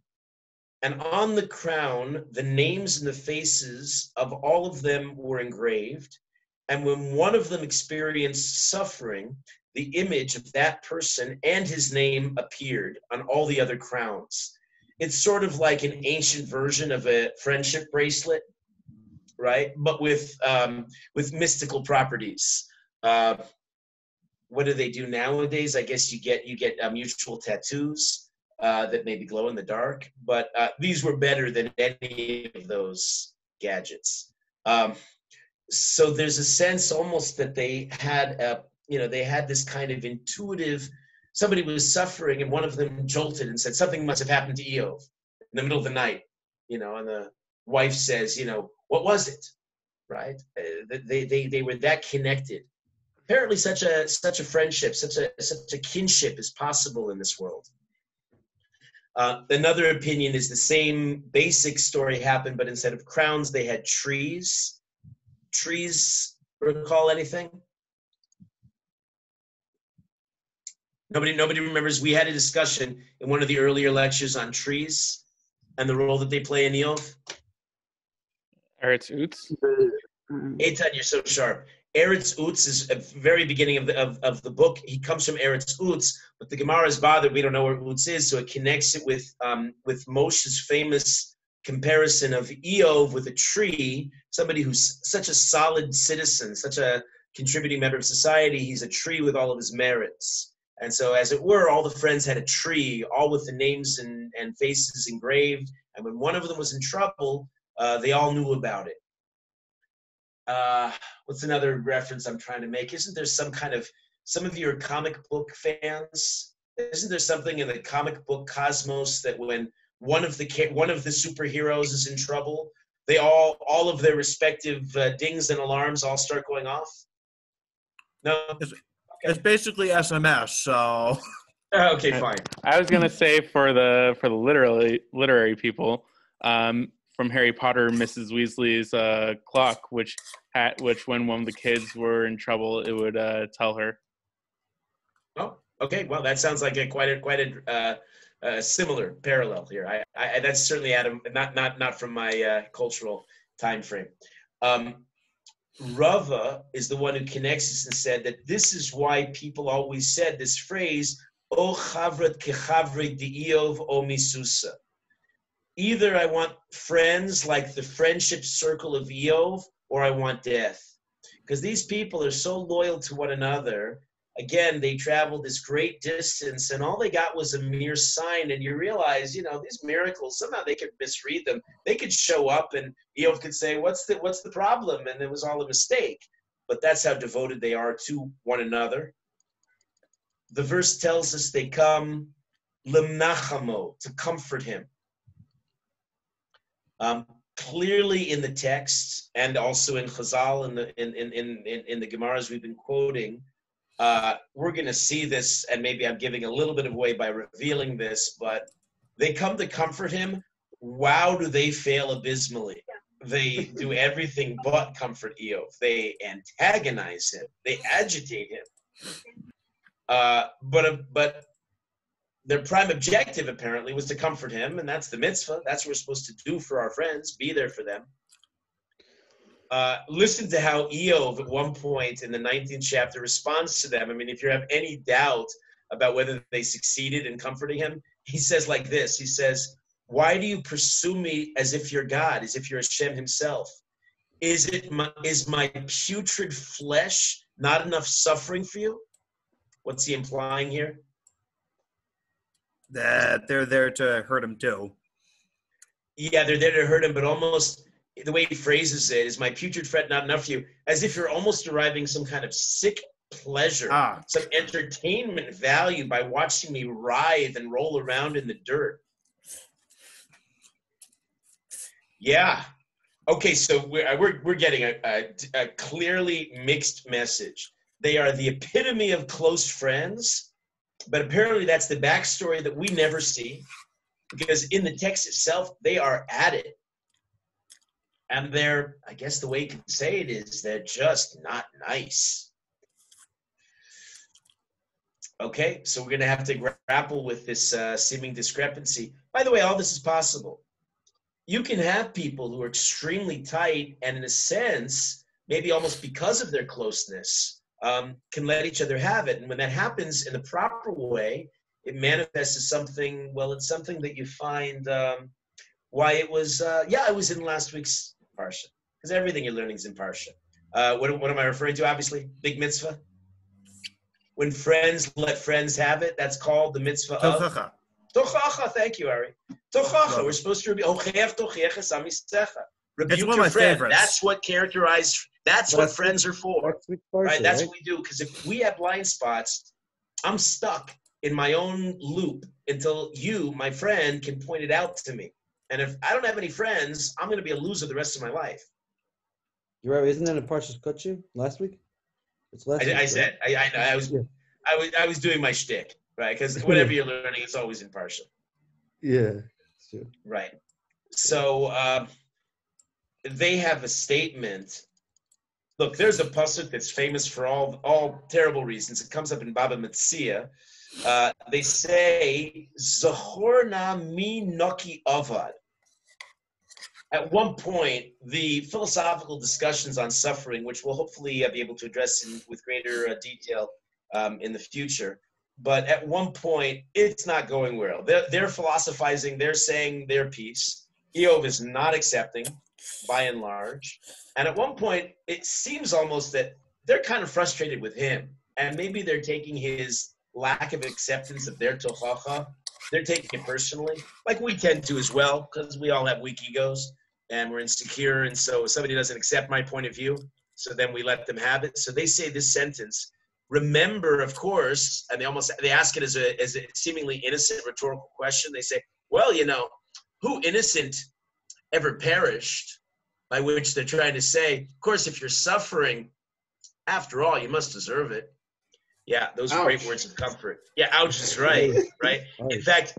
and on the crown, the names and the faces of all of them were engraved. And when one of them experienced suffering, the image of that person and his name appeared on all the other crowns. It's sort of like an ancient version of a friendship bracelet, right? But with mystical properties. What do they do nowadays? I guess you get mutual tattoos that maybe glow in the dark, but these were better than any of those gadgets. So there's a sense almost that they had this kind of intuitive, somebody was suffering and one of them jolted and said, something must have happened to Iyov in the middle of the night, and the wife says, what was it? Right? They were that connected. Apparently such a friendship, such a kinship is possible in this world. Another opinion is the same basic story happened, but instead of crowns, they had trees. Trees, recall anything? Nobody remembers. We had a discussion in one of the earlier lectures on trees and the role that they play in Iyov. Eretz Utz. Eitan, you're so sharp. Eretz Utz is at the very beginning of the book. He comes from Eretz Utz, but the Gemara is bothered. We don't know where Utz is, so it connects it with Moshe's famous comparison of Iyov with a tree, somebody who's such a solid citizen, such a contributing member of society. He's a tree with all of his merits. And so, as it were, all the friends had a tree, all with the names and faces engraved. And when one of them was in trouble, they all knew about it. What's another reference I'm trying to make? Isn't there some of you are comic book fans? Isn't there something in the comic book cosmos that when one of the superheroes is in trouble, they all of their respective dings and alarms all start going off? No? It's basically SMS, so. Okay, fine. I was gonna say for the literary people, from Harry Potter, Mrs. Weasley's clock, which when one of the kids were in trouble, it would tell her. Oh, okay. Well, that sounds like quite a similar parallel here. I that's certainly Adam, not from my cultural time frame. Rava is the one who connects us and said that this is why people always said this phrase, O chavrat kechavre d'Iyov o misusa. Either I want friends like the friendship circle of Iyov, or I want death. Because these people are so loyal to one another. Again, they traveled this great distance, and all they got was a mere sign. And you realize, these miracles, somehow they could misread them. They could show up, and Iyov could say, what's the problem? And it was all a mistake. But that's how devoted they are to one another. The verse tells us they come limnachamo, to comfort him. clearly in the text and also in Chazal in the Gemaras we've been quoting, we're going to see this, and maybe I'm giving a little bit of away by revealing this, but they come to comfort him. Wow, do they fail abysmally. They do everything but comfort Iyov. They antagonize him. They agitate him. But their prime objective, apparently, was to comfort him, and that's the mitzvah. That's what we're supposed to do for our friends, be there for them. Listen to how Iyov, at one point in the 19th chapter, responds to them. I mean, if you have any doubt about whether they succeeded in comforting him, he says like this. He says, why do you pursue me as if you're God, as if you're Hashem himself? Is my putrid flesh not enough suffering for you? What's he implying here? That they're there to hurt him too. Yeah, they're there to hurt him, but almost the way he phrases it is my putrid fret not enough for you, as if you're almost deriving some kind of sick pleasure, some entertainment value by watching me writhe and roll around in the dirt. Yeah. Okay, so we're getting a clearly mixed message. They are the epitome of close friends, but apparently that's the backstory that we never see, because in the text itself, they are at it. And they're, I guess the way you can say it is, they're just not nice. Okay, so we're going to have to grapple with this seeming discrepancy. By the way, all this is possible. You can have people who are extremely tight and in a sense, maybe almost because of their closeness, can let each other have it. And when that happens in the proper way, it manifests as something, well, it's something that you find why it was, it was in last week's Parsha, because everything you're learning is in Parsha. What am I referring to? Obviously, big mitzvah. When friends let friends have it, that's called the mitzvah of Tochacha. Thank you, Ari. Tochacha. We're supposed to rebuke your friend. That's what characterized. That's what friends are for. Right? That's what we do. Because if we have blind spots, I'm stuck in my own loop until you, my friend, can point it out to me. And if I don't have any friends, I'm going to be a loser the rest of my life. You're right. Isn't that a Parshas Kutchu last week? It's last week. I said I was doing my shtick, right? Because whatever you're learning, it's always in Parsha. Yeah. Sure. Right. So they have a statement. Look, there's a pasuk that's famous for all terrible reasons. It comes up in Baba Metzia. They say, Zachorna mi noki avad. At one point, the philosophical discussions on suffering, which we'll hopefully be able to address with greater detail in the future, but at one point, it's not going well. They're philosophizing, they're saying their piece. Iyov is not accepting, by and large. And at one point, it seems almost that they're kind of frustrated with him, and maybe they're taking his lack of acceptance of their tochacha, they're taking it personally, like we tend to as well, because we all have weak egos and we're insecure, and so somebody doesn't accept my point of view, so then we let them have it. So they say this sentence, remember, of course, and they ask it as a seemingly innocent rhetorical question. They say, well, who innocent ever perished? By which they're trying to say, of course, if you're suffering, after all, you must deserve it. Yeah, those are great words of comfort. Yeah, ouch is right, right? In fact,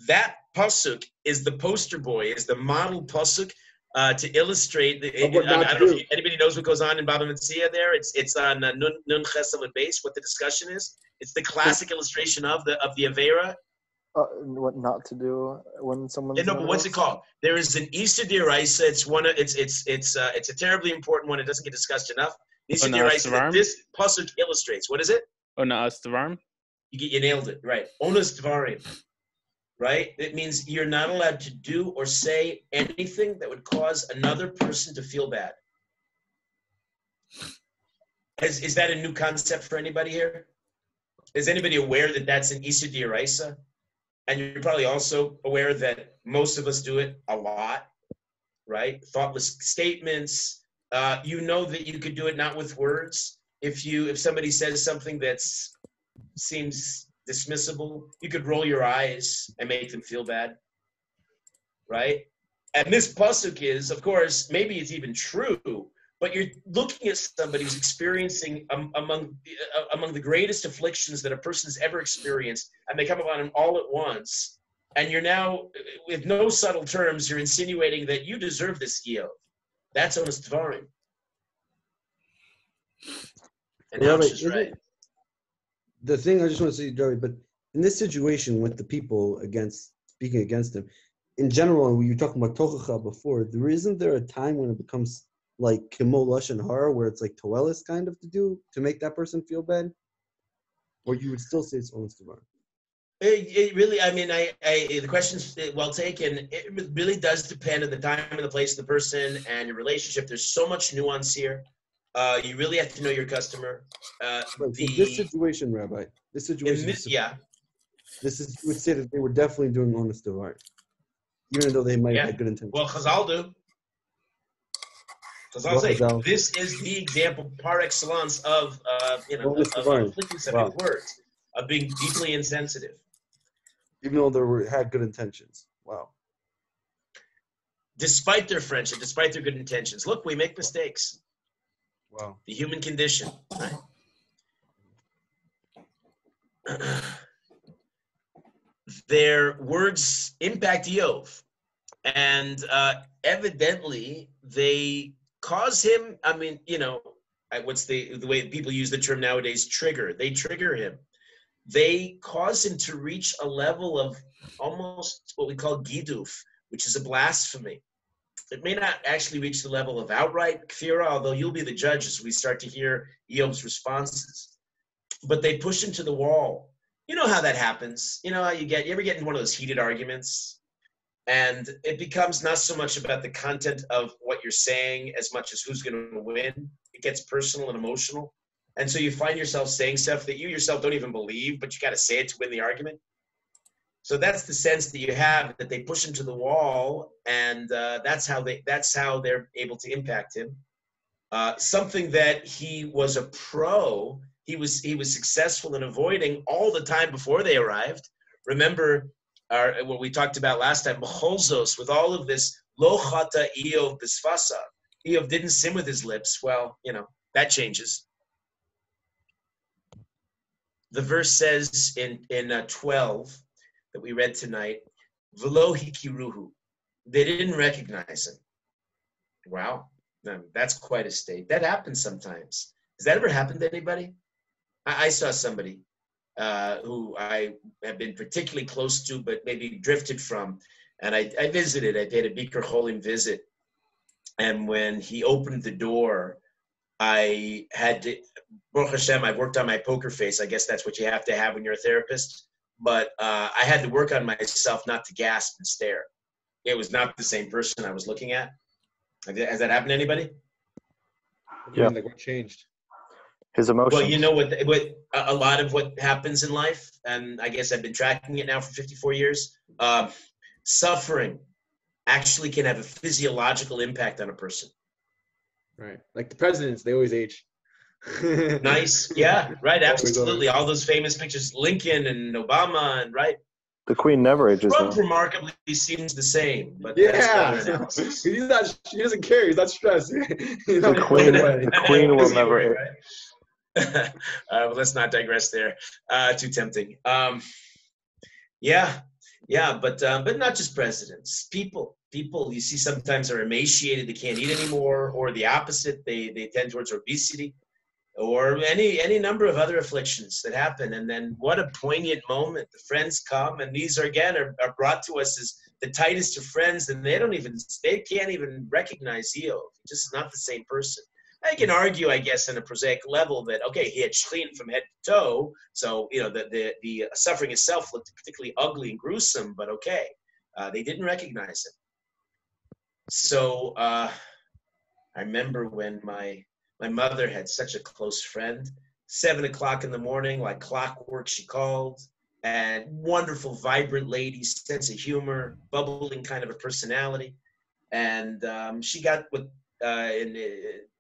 that pasuk is the poster boy, is the model pasuk to illustrate. I don't know if anybody knows what goes on in Baba Metzia there. It's on Nun Ches Amud Beis, what the discussion is. It's the classic illustration of the Avera. What not to do when someone. No, but what's it called? There is an Issa D'Oraisa. It's a terribly important one. It doesn't get discussed enough. Issa D'Oraisa that this pasuk illustrates. What is it? Onas Dvarim. You nailed it, right? Onas Dvarim, right? It means you're not allowed to do or say anything that would cause another person to feel bad. Is that a new concept for anybody here? Is anybody aware that that's an Issa D'Oraisa? And you're probably also aware that most of us do it a lot, right? Thoughtless statements. You know that you could do it not with words. If somebody says something that seems dismissible, you could roll your eyes and make them feel bad, right? And this pasuk is, of course, maybe it's even true, but you're looking at somebody who's experiencing among the greatest afflictions that a person's ever experienced, and they come upon him all at once. And you're now, with no subtle terms, you're insinuating that you deserve this Iyov. That's honest dvarim. And Rabbi, Ouch is right. The thing I just want to say, Rabbi, but in this situation with the people speaking against him, in general, and when you're talking about Tochacha before, isn't there a time when it becomes like Kimo Lashon Hara, where it's like Toelis kind of to make that person feel bad? Or you would still say it's honest dvarim? It really, I mean, the question's well taken. It really does depend on the time and the place of the person and your relationship. There's so much nuance here. You really have to know your customer. So this situation, Rabbi, this situation, you would say that they were definitely doing honest dvarim, even though they might have had good intentions. Well, Chazal do. Chazal say this is the example par excellence of inflicting somebody's words, of being deeply insensitive. Even though they had good intentions. Wow. Despite their friendship, despite their good intentions. Look, we make mistakes. Wow. The human condition. Right? Their words impact Iyov. And evidently, they cause him, I mean, what's the way people use the term nowadays, trigger. They trigger him. They cause him to reach a level of almost what we call giduf, which is a blasphemy. It may not actually reach the level of outright kfira, although you'll be the judge as we start to hear Iyov's responses. But they push him to the wall. You know how that happens. You know how you ever get in one of those heated arguments? And it becomes not so much about the content of what you're saying as much as who's going to win. It gets personal and emotional. And so you find yourself saying stuff that you yourself don't even believe, but you got to say it to win the argument. So that's the sense that you have, that they push him to the wall, and that's how they're able to impact him. Something that he was a pro, he was successful in avoiding all the time before they arrived. Remember what we talked about last time, B'cholzos, with all of this, lo chata Iyov b'sfasa. Iyov didn't sin with his lips. Well, that changes. The verse says in 12 that we read tonight, v'lo hikiruhu. They didn't recognize him. Wow, that's quite a state. That happens sometimes. Has that ever happened to anybody? I saw somebody who I have been particularly close to, but maybe drifted from, and I visited. I paid a Bikur Cholim visit, and when he opened the door, I had to, Baruch Hashem, I've worked on my poker face. I guess that's what you have to have when you're a therapist. But I had to work on myself not to gasp and stare. It was not the same person I was looking at. Has that happened to anybody? Yeah. Like what changed? His emotions. Well, you know what a lot of what happens in life, and I guess I've been tracking it now for 54 years, suffering actually can have a physiological impact on a person. Right. Like the presidents, they always age. Nice. Yeah, right. Absolutely. All those famous pictures, Lincoln and Obama, and right. The Queen never ages. Trump remarkably seems the same, but yeah, he doesn't care. He's not stressed. The Queen will never age. Right? Well, let's not digress there. Too tempting. Yeah, but not just presidents. People you see sometimes are emaciated, they can't eat anymore, or the opposite, they tend towards obesity, or any number of other afflictions that happen. And then what a poignant moment. The friends come, and these are brought to us as the tightest of friends, and they can't even recognize Iyov. Just not the same person. I can argue, I guess, on a prosaic level that, okay, he had shchin from head to toe, so the suffering itself looked particularly ugly and gruesome, but okay, they didn't recognize him. So I remember when my mother had such a close friend, 7 o'clock in the morning, like clockwork, she called, and wonderful, vibrant lady, sense of humor, bubbling kind of a personality, and she got what in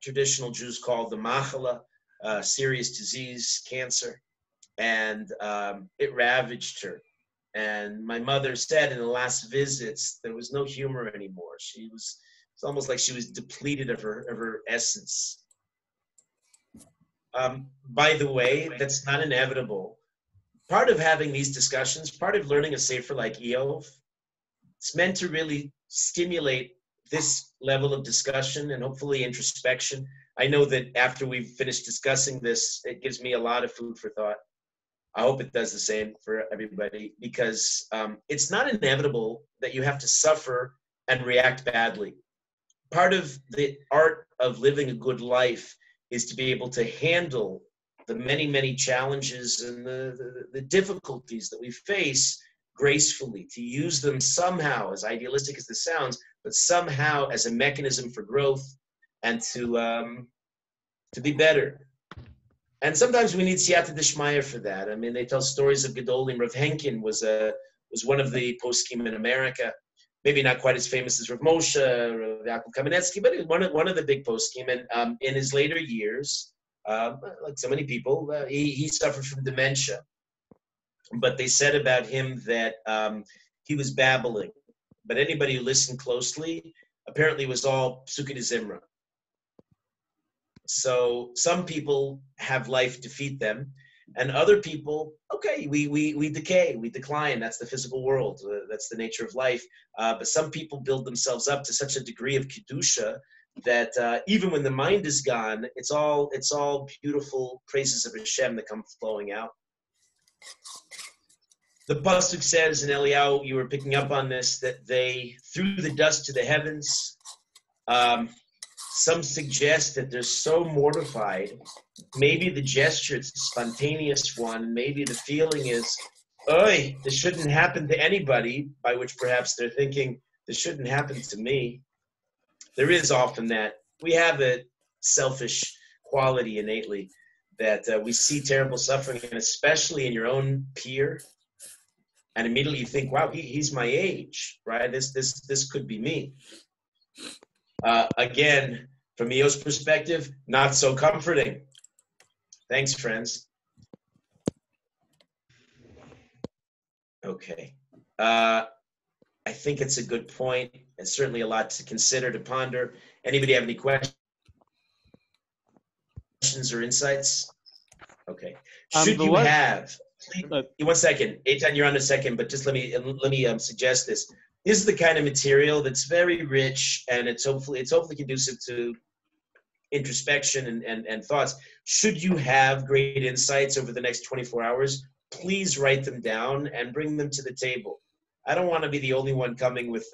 traditional Jews call the machala, serious disease, cancer, and it ravaged her. And my mother said in the last visits, there was no humor anymore. It's almost like she was depleted of her essence. By the way, that's not inevitable. Part of having these discussions, part of learning a sefer like Iyov, it's meant to really stimulate this level of discussion and hopefully introspection. I know that after we've finished discussing this, it gives me a lot of food for thought. I hope it does the same for everybody, because it's not inevitable that you have to suffer and react badly. Part of the art of living a good life is to be able to handle the many, many challenges and the difficulties that we face gracefully, to use them somehow, as idealistic as this sounds, but somehow as a mechanism for growth and to be better. And sometimes we need siyata d'shmaya for that. I mean, they tell stories of Gedolim. Rav Henkin was one of the poskim in America. Maybe not quite as famous as Rav Moshe, Rav Yaakov Kamenetsky, but one of the big poskim. And in his later years, like so many people, he suffered from dementia. But they said about him that he was babbling. But anybody who listened closely, apparently was all psukkah de zimra. So some people have life defeat them, and other people, okay, we decay, we decline. That's the physical world. That's the nature of life. But some people build themselves up to such a degree of kedusha that even when the mind is gone, it's all beautiful praises of Hashem that come flowing out. The pasuk says in Eliyahu, you were picking up on this, that they threw the dust to the heavens. Some suggest that they're so mortified. Maybe the gesture, it's a spontaneous one. Maybe the feeling is, "Oy, this shouldn't happen to anybody," by which perhaps they're thinking, "This shouldn't happen to me." There is often that. We have a selfish quality innately that we see terrible suffering, and especially in your own peer, and immediately you think, "Wow, he's my age, right? This could be me." Again, from Iyov's perspective, not so comforting. Thanks, friends. Okay. I think it's a good point, and certainly a lot to consider, to ponder. Anybody have any questions or insights? Okay. Should you have, please, 1 second, Eitan, you're on a second, but just let me suggest this. This is the kind of material that's very rich, and it's hopefully conducive to introspection and thoughts. Should you have great insights over the next 24 hours, please write them down and bring them to the table. I don't want to be the only one coming with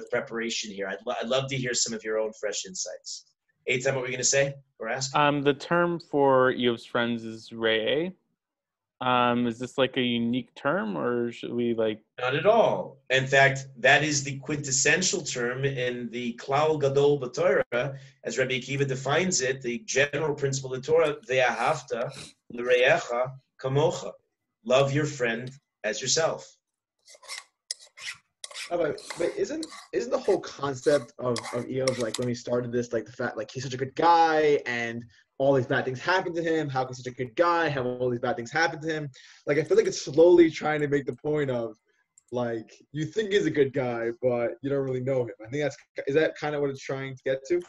preparation here. I'd love to hear some of your own fresh insights. Eitan, what were you going to say or ask? The term for Iyov's friends is re'eh. Is this like a unique term, or should we like? Not at all. In fact, that is the quintessential term in the Klal Gadol b'Torah, as Rabbi Akiva defines it, the general principle of the Torah, ve'ahavta l're'echa kamocha. Love your friend as yourself. But isn't the whole concept of Iyov, like when we started this, like the fact like he's such a good guy and all these bad things happen to him, how can such a good guy have all these bad things happen to him? Like I feel like it's slowly trying to make the point of like you think he's a good guy, but you don't really know him. I think is that kind of what it's trying to get to?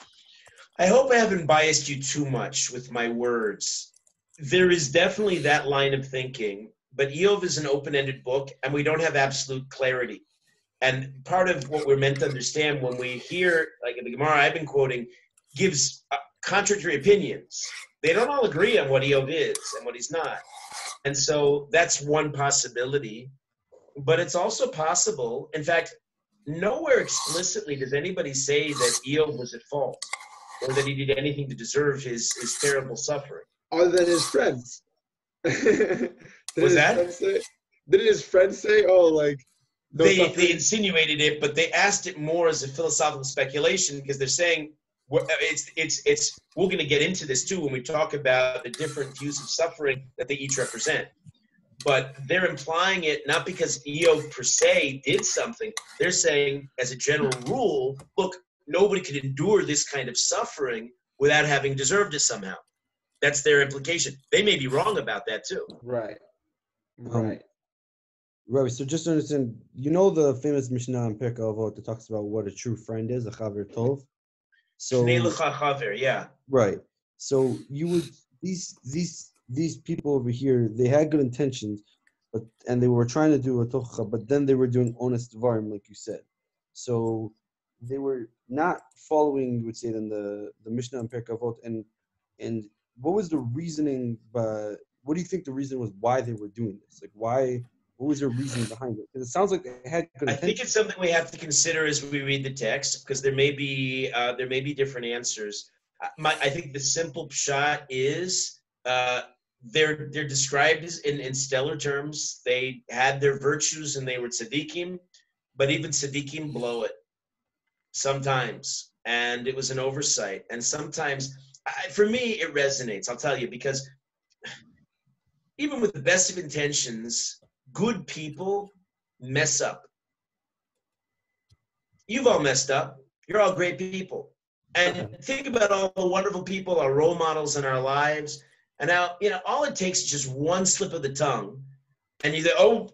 I hope I haven't biased you too much with my words. There is definitely that line of thinking, but Iyov is an open-ended book and we don't have absolute clarity. And part of what we're meant to understand when we hear, like in the Gemara I've been quoting, gives contradictory opinions. They don't all agree on what Iyov is and what he's not. And so that's one possibility. But it's also possible, in fact, nowhere explicitly does anybody say that Iyov was at fault or that he did anything to deserve his terrible suffering. Other than his friends. Was that? Didn't his friends say, oh, like, no they insinuated it, but they asked it more as a philosophical speculation because they're saying we're going to get into this too when we talk about the different views of suffering that they each represent. But they're implying it not because Iyov per se did something. They're saying, as a general rule, look, nobody could endure this kind of suffering without having deserved it somehow. That's their implication. They may be wrong about that too. Right. Rabbi, so just to understand, you know the famous Mishnah in Pirkei Avot that talks about what a true friend is, a chaver tov. So Shnei l'cha chaver, yeah. right. So you would these people over here, they had good intentions, and they were trying to do a tocha, but then they were doing honest dvarim, like you said. So they were not following, you would say, then the Mishnah and Pirkei Avot, and what was the reasoning? But what do you think the reason was why they were doing this? Like why? What was their reasoning behind it? Because it sounds like they had good intentions. I think it's something we have to consider as we read the text, because there may be different answers. I think the simple pshat is they're described as in stellar terms. They had their virtues and they were tzaddikim, but even tzaddikim blow it sometimes, and it was an oversight. And sometimes, for me, it resonates. I'll tell you, because even with the best of intentions, good people mess up. You've all messed up. You're all great people. And think about all the wonderful people, our role models in our lives. And now, all it takes is just one slip of the tongue. And you say, oh,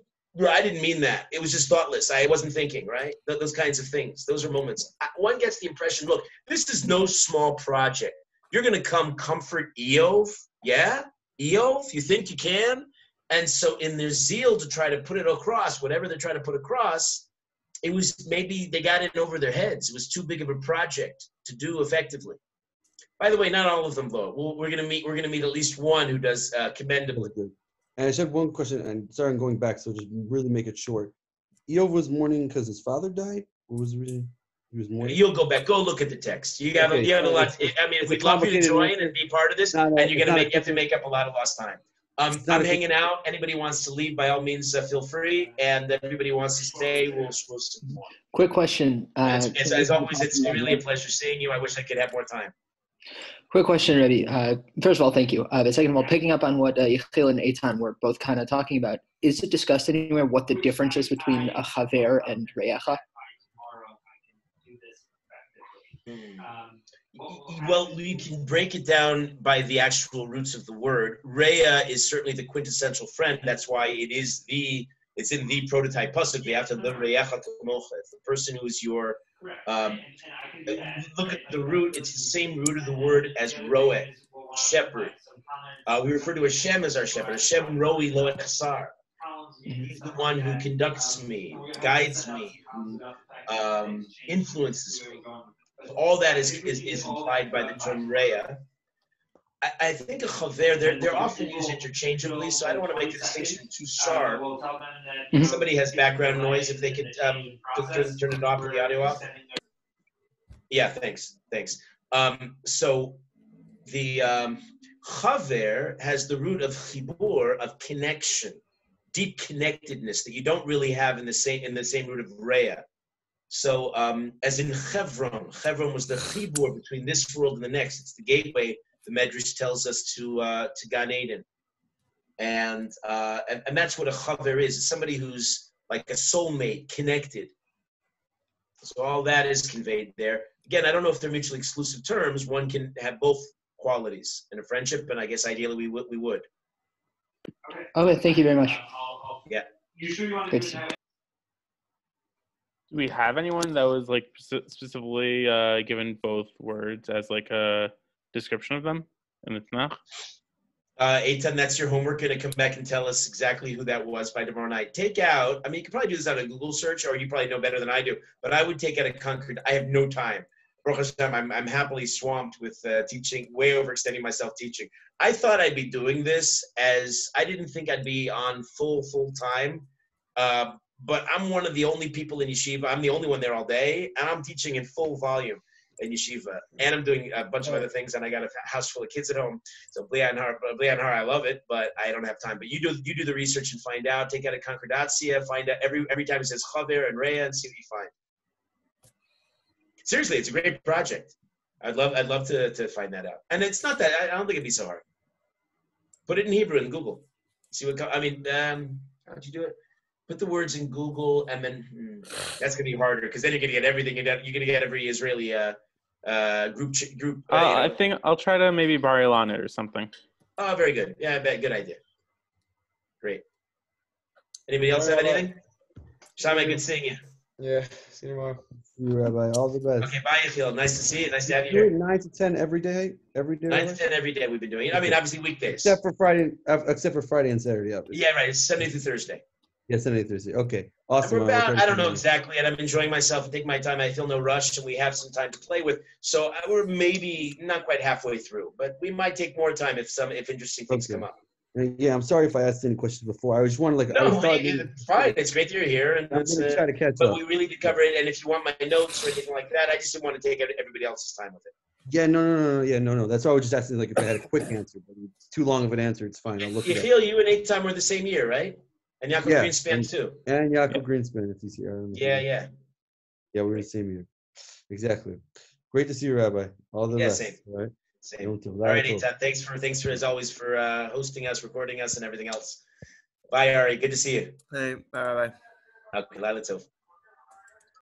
I didn't mean that. It was just thoughtless. I wasn't thinking, right? Those kinds of things. Those are moments. One gets the impression, look, this is no small project. You're going to come comfort Iyov. Yeah? Iyov? You think you can? And so in their zeal to try to put it across, whatever they're trying to put across, it was maybe they got in over their heads. It was too big of a project to do effectively. By the way, not all of them though. We're gonna meet at least one who does commendably. And I just have one question, and sorry I'm going back, so just really make it short. Iyov was mourning because his father died? What was the reason he was mourning? You'll go back. Go look at the text. You got a lot. If we'd love you to join and be part of this, and you have to make up a lot of lost time. I'm hanging out. Anybody wants to leave, by all means, feel free. And everybody sit to stay, we'll more. Quick question. As always, it's really a pleasure seeing you. I wish I could have more time. Quick question, Rabbi. First of all, thank you. But second of all, picking up on what Yechiel and Eitan were both kind of talking about, is it discussed anywhere what the difference is between a chaver and reyacha? Well, we can break it down by the actual roots of the word. Rea is certainly the quintessential friend. That's why it's in the prototype pasuk. After the reyacha kamocha, the person who is your. Look at the root. It's the same root of the word as roeh, shepherd. We refer to Hashem as our shepherd. Hashem roi lo echsar. He's the one who conducts me, guides me, who influences me. All that is implied by the term reya. I think a chaver, they're often used interchangeably, so I don't want to make the distinction too sharp. Somebody has background noise. If they could turn it off or the audio off. Yeah, thanks. So the chaver has the root of chibur, of connection, deep connectedness that you don't really have in the same root of reya. So, as in Chevron was the chibur between this world and the next. It's the gateway. The Medrash tells us to Gan Eden, and that's what a chaver is. It's somebody who's like a soulmate, connected. So all that is conveyed there. Again, I don't know if they're mutually exclusive terms. One can have both qualities in a friendship, and I guess ideally we would. Okay, thank you very much. Yeah. Good to see you. Do we have anyone that was like specifically given both words as like a description of them in the Tanakh? Eitan, that's your homework. Going to come back and tell us exactly who that was by tomorrow night. Take out, you can probably do this on a Google search, or you probably know better than I do, but I would take out a concrete. I have no time. Baruch Hashem, I'm happily swamped with teaching, way overextending myself teaching. I thought I'd be doing this as, I didn't think I'd be on full time. But I'm one of the only people in yeshiva. I'm the only one there all day, and I'm teaching in full volume in yeshiva. And I'm doing a bunch of other things, and I got a house full of kids at home. So Bli Anhar, I love it, but I don't have time. But you do the research and find out. Take out a concordatia, find out every time it says chaver and reya, and see what you find. Seriously, it's a great project. I'd love to find that out. And it's not that I don't think it'd be so hard. Put it in Hebrew in Google. See what how'd you do it? Put the words in Google, and then that's going to be harder because then you're going to get everything. You're going to get every Israeli group. I think I'll try to maybe Bar-Ilan it or something. Oh, very good. Yeah, I bet. Good idea. Great. Anybody else have All right, anything? Shama, good seeing you. Yeah, see you tomorrow. See you, Rabbi. All the best. Okay, bye, Yechiel. Nice to see you. Nice to have you Do it here. 9 to 10 every day? 9 to Rabbi? 10 every day we've been doing it. I mean, obviously weekdays. Except for Friday and Saturday, obviously. Yeah, right. It's Sunday through Thursday. Yeah, Sunday, Thursday. Okay, And awesome. we're about, I don't know exactly, and I'm enjoying myself and taking my time. I feel no rush, and we have some time to play with. So we're maybe not quite halfway through, but we might take more time if interesting things come up. Yeah, I'm sorry if I asked any questions before. I just wanted It's fine. It's great that you're here, and I'm gonna try to catch but up. we really did cover it. And if you want my notes or anything like that, I just didn't want to take everybody else's time with it. Yeah, no. That's why I was just asking, like, if I had a quick answer. But it's too long of an answer. It's fine. I'll look it up. Yechiel, you and Eitan were the same year, right? And Yaakov Greenspan too. And Yaakov Greenspan, if he's here. I don't know. Yeah. Yeah, we're in the same year. Exactly. Great to see you, Rabbi. All the best. Same. All right. Same. All right, Eitan. Thanks for as always for hosting us, recording us, and everything else. Bye, Ari. Good to see you. Hey, bye. Okay, Laila Tov.